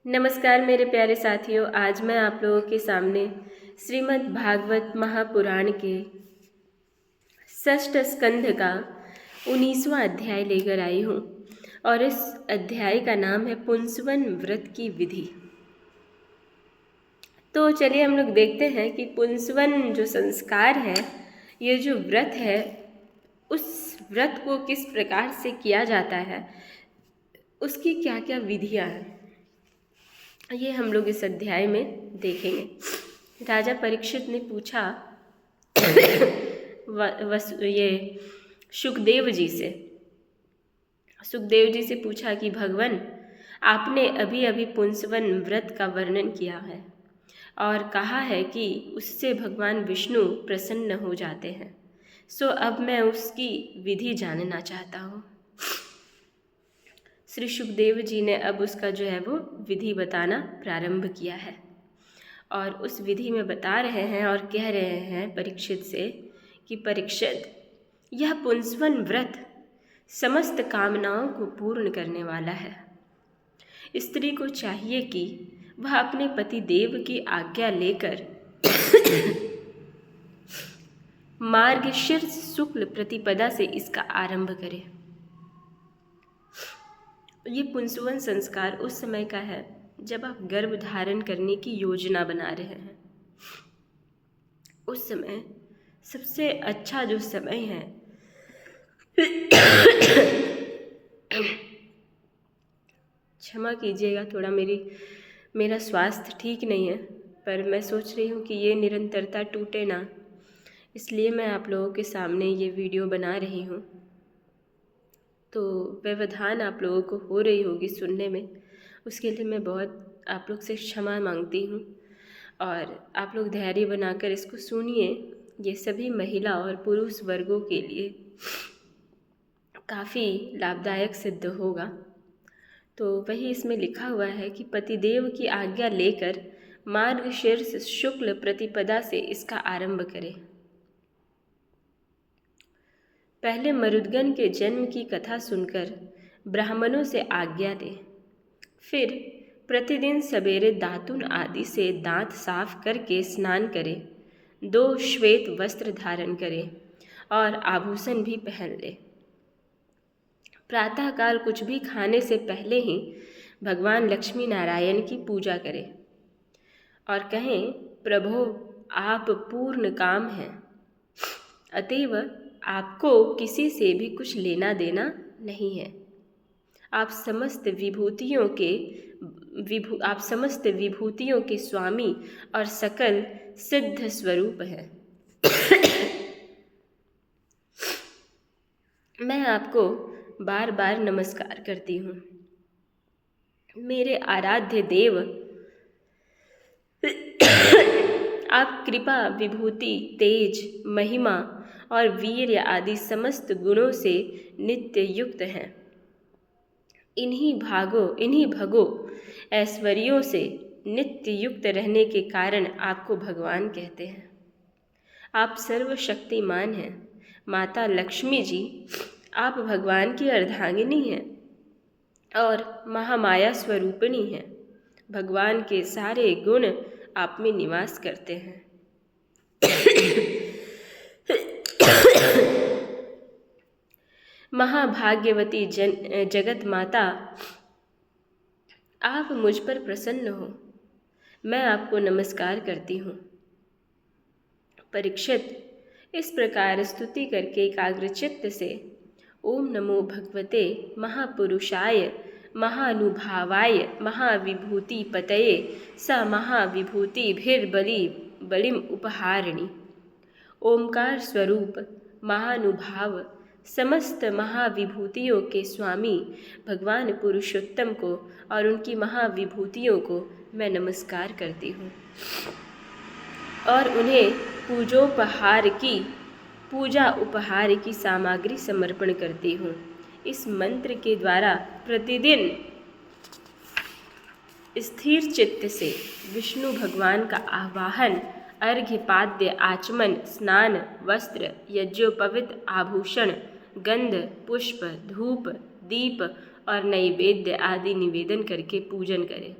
नमस्कार मेरे प्यारे साथियों। आज मैं आप लोगों के सामने श्रीमद् भागवत महापुराण के षष्ठ स्कंध का 19वां अध्याय लेकर आई हूँ और इस अध्याय का नाम है पुंसवन व्रत की विधि। तो चलिए हम लोग देखते हैं कि पुंसवन जो संस्कार है, ये जो व्रत है, उस व्रत को किस प्रकार से किया जाता है, उसकी क्या क्या विधियाँ हैं, ये हम लोग इस अध्याय में देखेंगे। राजा परीक्षित ने पूछा ये सुखदेव जी से पूछा कि भगवान, आपने अभी अभी पुंसवन व्रत का वर्णन किया है और कहा है कि उससे भगवान विष्णु प्रसन्न हो जाते हैं। सो अब मैं उसकी विधि जानना चाहता हूँ। श्री सुखदेव जी ने अब उसका जो है वो विधि बताना प्रारंभ किया है और उस विधि में बता रहे हैं और कह रहे हैं परीक्षित से कि परीक्षित, यह पुंसवन व्रत समस्त कामनाओं को पूर्ण करने वाला है। स्त्री को चाहिए कि वह अपने पति देव की आज्ञा लेकर मार्गशीर्ष शुक्ल प्रतिपदा से इसका आरंभ करे। ये पुंसवन संस्कार उस समय का है जब आप गर्भ धारण करने की योजना बना रहे हैं। उस समय सबसे अच्छा जो समय है क्षमा कीजिएगा, थोड़ा मेरा स्वास्थ्य ठीक नहीं है, पर मैं सोच रही हूँ कि ये निरंतरता टूटे ना, इसलिए मैं आप लोगों के सामने ये वीडियो बना रही हूँ। तो व्यवधान आप लोगों को हो रही होगी सुनने में, उसके लिए मैं बहुत आप लोग से क्षमा मांगती हूँ और आप लोग धैर्य बनाकर इसको सुनिए। ये सभी महिला और पुरुष वर्गों के लिए काफ़ी लाभदायक सिद्ध होगा। तो वही इसमें लिखा हुआ है कि पतिदेव की आज्ञा लेकर मार्गशीर्ष शुक्ल प्रतिपदा से इसका आरंभ करें। पहले मरुदगण के जन्म की कथा सुनकर ब्राह्मणों से आज्ञा दें। फिर प्रतिदिन सवेरे दातुन आदि से दांत साफ करके स्नान करें, 2 श्वेत वस्त्र धारण करें और आभूषण भी पहन लें। प्रातःकाल कुछ भी खाने से पहले ही भगवान लक्ष्मी नारायण की पूजा करें और कहें, प्रभो आप पूर्ण काम हैं, अतएव आपको किसी से भी कुछ लेना देना नहीं है। आप समस्त विभूतियों के स्वामी और सकल सिद्ध स्वरूप हैं। मैं आपको बार बार नमस्कार करती हूँ। मेरे आराध्य देव, आप कृपा, विभूति, तेज, महिमा और वीर्य आदि समस्त गुणों से नित्य युक्त हैं। इन्हीं भगो ऐश्वर्यों से नित्य युक्त रहने के कारण आपको भगवान कहते हैं। आप सर्वशक्तिमान हैं। माता लक्ष्मी जी, आप भगवान की अर्धांगिनी हैं और महामाया स्वरूपिणी हैं। भगवान के सारे गुण आप में निवास करते हैं। महाभाग्यवती जगत माता, आप मुझ पर प्रसन्न हो। मैं आपको नमस्कार करती हूँ। परीक्षित, इस प्रकार स्तुति करके एकाग्रचित्त से ओम नमो भगवते महापुरुषाय महानुभावाय महाविभूति पतये स महाविभूतिभिर्बलिम उपहारिणी, ओमकार स्वरूप महानुभाव समस्त महाविभूतियों के स्वामी भगवान पुरुषोत्तम को और उनकी महाविभूतियों को मैं नमस्कार करती हूँ और उन्हें पूजा उपहार की सामग्री समर्पण करती हूँ। इस मंत्र के द्वारा प्रतिदिन स्थिर चित्त से विष्णु भगवान का आवाहन, अर्घ्यपाद्य, आचमन, स्नान, वस्त्र, यज्ञोपवित आभूषण, गंध, पुष्प, धूप, दीप और नैवेद्य आदि निवेदन करके पूजन करें।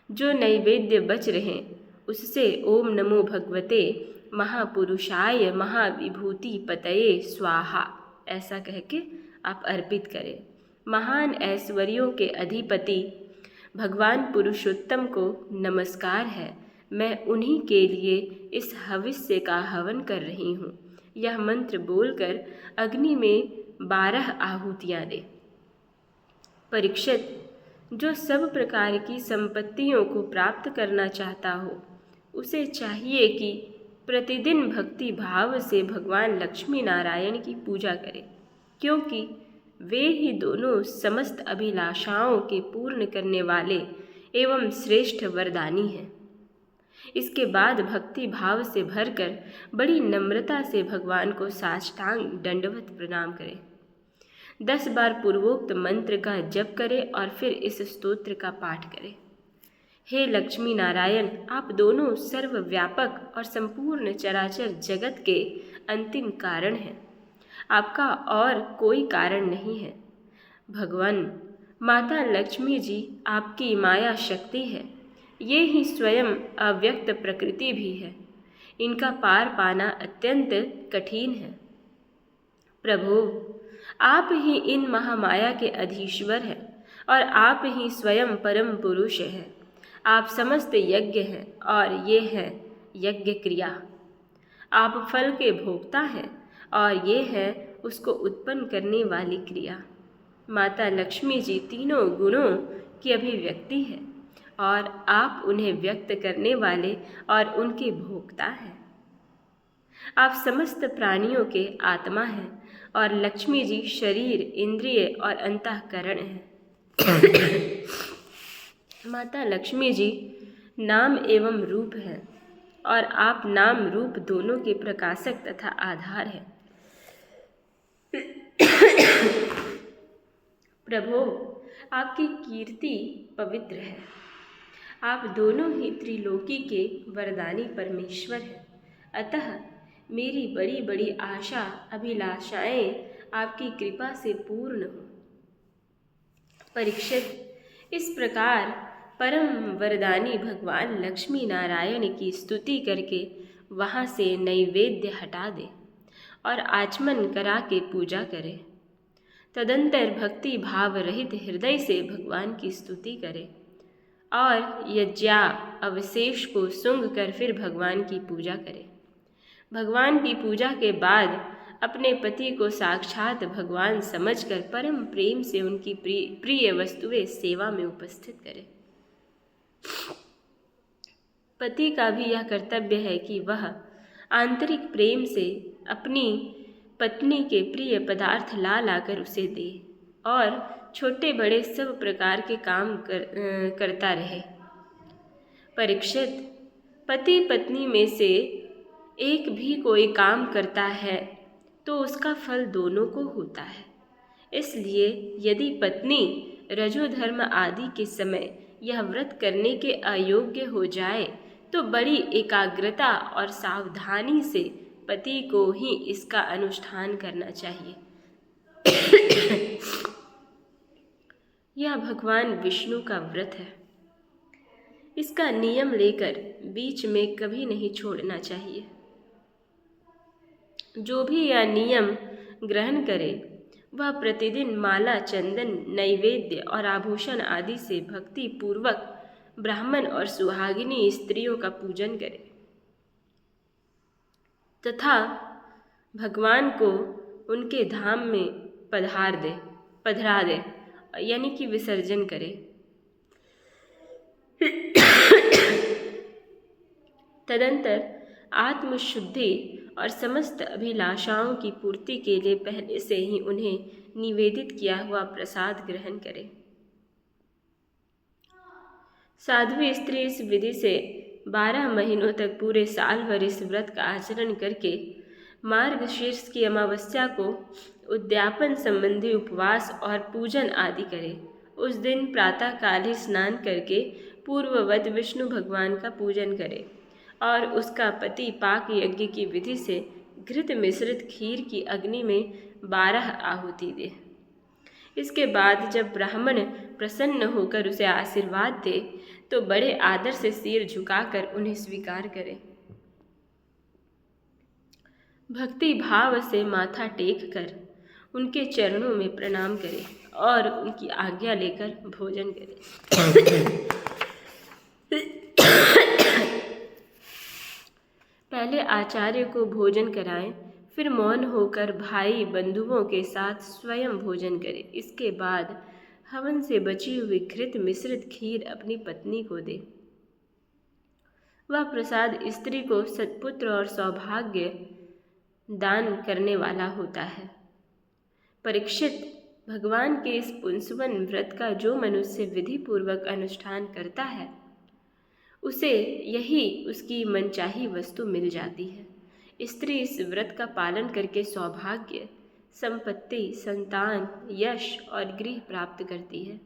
जो नैवेद्य बच रहे उससे ओम नमो भगवते महापुरुषाय महाविभूति पतये स्वाहा ऐसा कह के आप अर्पित करें। महान ऐश्वर्यों के अधिपति भगवान पुरुषोत्तम को नमस्कार है। मैं उन्हीं के लिए इस हविष्य का हवन कर रही हूँ। यह मंत्र बोलकर अग्नि में 12 आहुतियाँ दे। परीक्षित, जो सब प्रकार की संपत्तियों को प्राप्त करना चाहता हो उसे चाहिए कि प्रतिदिन भक्ति भाव से भगवान लक्ष्मी नारायण की पूजा करे, क्योंकि वे ही दोनों समस्त अभिलाषाओं के पूर्ण करने वाले एवं श्रेष्ठ वरदानी हैं। इसके बाद भक्ति भाव से भरकर बड़ी नम्रता से भगवान को साष्टांग दंडवत प्रणाम करें। 10 बार पूर्वोक्त मंत्र का जप करें और फिर इस स्तोत्र का पाठ करें। हे लक्ष्मी नारायण, आप दोनों सर्वव्यापक और संपूर्ण चराचर जगत के अंतिम कारण हैं। आपका और कोई कारण नहीं है। भगवान माता लक्ष्मी जी आपकी माया शक्ति है। ये ही स्वयं अव्यक्त प्रकृति भी है। इनका पार पाना अत्यंत कठिन है। प्रभु, आप ही इन महामाया के अधीश्वर हैं और आप ही स्वयं परम पुरुष हैं। आप समस्त यज्ञ हैं और ये है यज्ञ क्रिया। आप फल के भोक्ता हैं और ये है उसको उत्पन्न करने वाली क्रिया। माता लक्ष्मी जी तीनों गुणों की अभिव्यक्ति है और आप उन्हें व्यक्त करने वाले और उनके भोक्ता हैं। आप समस्त प्राणियों के आत्मा हैं और लक्ष्मी जी शरीर, इंद्रिय और अंतःकरण हैं। माता लक्ष्मी जी नाम एवं रूप हैं और आप नाम रूप दोनों के प्रकाशक तथा आधार हैं। प्रभु, आपकी कीर्ति पवित्र है। आप दोनों ही त्रिलोकी के वरदानी परमेश्वर हैं। अतः मेरी बड़ी बड़ी आशा अभिलाषाएं आपकी कृपा से पूर्ण हो। परीक्षित, इस प्रकार परम वरदानी भगवान लक्ष्मी नारायण की स्तुति करके वहाँ से नैवेद्य हटा दे और आचमन करा के पूजा करे। तदंतर भक्ति भाव रहित हृदय से भगवान की स्तुति करे और यज्ञा अवशेष को सूंघ कर फिर भगवान की पूजा करे। भगवान की पूजा के बाद अपने पति को साक्षात भगवान समझकर परम प्रेम से उनकी प्रिय वस्तुएं सेवा में उपस्थित करे। पति का भी यह कर्तव्य है कि वह आंतरिक प्रेम से अपनी पत्नी के प्रिय पदार्थ ला लाकर उसे दे और छोटे बड़े सब प्रकार के काम करता रहे। परीक्षित, पति पत्नी में से एक भी कोई काम करता है तो उसका फल दोनों को होता है। इसलिए यदि पत्नी रजोधर्म आदि के समय यह व्रत करने के अयोग्य हो जाए तो बड़ी एकाग्रता और सावधानी से पति को ही इसका अनुष्ठान करना चाहिए। यह भगवान विष्णु का व्रत है। इसका नियम लेकर बीच में कभी नहीं छोड़ना चाहिए। जो भी यह नियम ग्रहण करे वह प्रतिदिन माला, चंदन, नैवेद्य और आभूषण आदि से भक्ति पूर्वक ब्राह्मण और सुहागिनी स्त्रियों का पूजन करे तथा भगवान को उनके धाम में पधरा दे यानी कि विसर्जन करे। तदंतर आत्मशुद्धि और समस्त अभिलाषाओं की पूर्ति के लिए पहले से ही उन्हें निवेदित किया हुआ प्रसाद ग्रहण करे। साध्वी स्त्री इस विधि से 12 महीनों तक पूरे साल भर इस व्रत का आचरण करके मार्गशीर्ष की अमावस्या को उद्यापन संबंधी उपवास और पूजन आदि करे। उस दिन प्रातःकाल ही स्नान करके पूर्ववत विष्णु भगवान का पूजन करे और उसका पति पाक यज्ञ की विधि से घृत मिश्रित खीर की अग्नि में 12 आहुति दे। इसके बाद जब ब्राह्मण प्रसन्न होकर उसे आशीर्वाद दे तो बड़े आदर से सिर झुकाकर उन्हें स्वीकार करें। भक्ति भाव से माथा टेक कर उनके चरणों में प्रणाम करें और उनकी आज्ञा लेकर भोजन करें। पहले आचार्य को भोजन कराएं, फिर मौन होकर भाई बंधुओं के साथ स्वयं भोजन करें। इसके बाद हवन से बची हुई घृत मिश्रित खीर अपनी पत्नी को दे। वह प्रसाद स्त्री को सत्पुत्र और सौभाग्य दान करने वाला होता है। परीक्षित, भगवान के इस पुंसवन व्रत का जो मनुष्य विधि पूर्वक अनुष्ठान करता है उसे यही उसकी मनचाही वस्तु मिल जाती है। स्त्री इस व्रत का पालन करके सौभाग्य, संपत्ति, संतान, यश और गृह प्राप्त करती है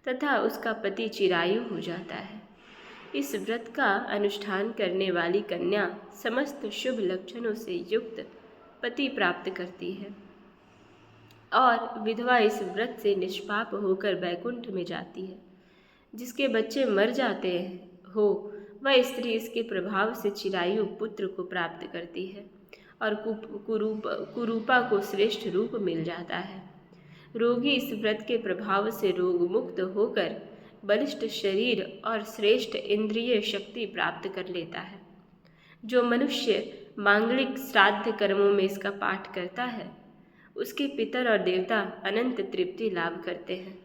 तथा उसका पति चिरायु हो जाता है। इस व्रत का अनुष्ठान करने वाली कन्या समस्त शुभ लक्षणों से युक्त पति प्राप्त करती है और विधवा इस व्रत से निष्पाप होकर वैकुंठ में जाती है। जिसके बच्चे मर जाते हो वह स्त्री इसके प्रभाव से चिरायु पुत्र को प्राप्त करती है और कुरूपा को श्रेष्ठ रूप मिल जाता है। रोगी इस व्रत के प्रभाव से रोग मुक्त होकर बलिष्ठ शरीर और श्रेष्ठ इंद्रिय शक्ति प्राप्त कर लेता है। जो मनुष्य मांगलिक श्राद्ध कर्मों में इसका पाठ करता है उसके पितर और देवता अनंत तृप्ति लाभ करते हैं।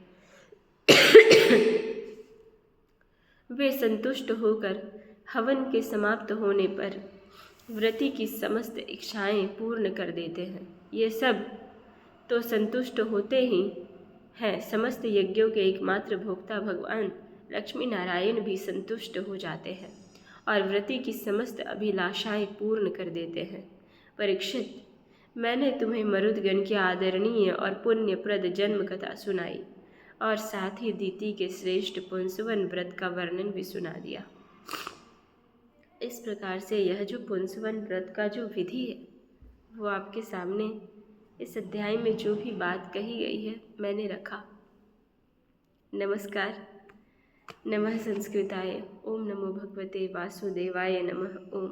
वे संतुष्ट होकर हवन के समाप्त होने पर व्रती की समस्त इच्छाएं पूर्ण कर देते हैं। ये सब तो संतुष्ट होते ही हैं, समस्त यज्ञों के एकमात्र भोक्ता भगवान लक्ष्मी नारायण भी संतुष्ट हो जाते हैं और व्रती की समस्त अभिलाषाएं पूर्ण कर देते हैं। परीक्षित, मैंने तुम्हें मरुदगण की आदरणीय और पुण्यप्रद जन्म कथा सुनाई और साथ ही दीति के श्रेष्ठ पुंसवन व्रत का वर्णन भी सुना दिया। इस प्रकार से यह जो पुंसवन व्रत का जो विधि है वो आपके सामने इस अध्याय में जो भी बात कही गई है मैंने रखा। नमस्कार। नमः संस्कृताय। ओम नमो भगवते वासुदेवाय नमः। ओम।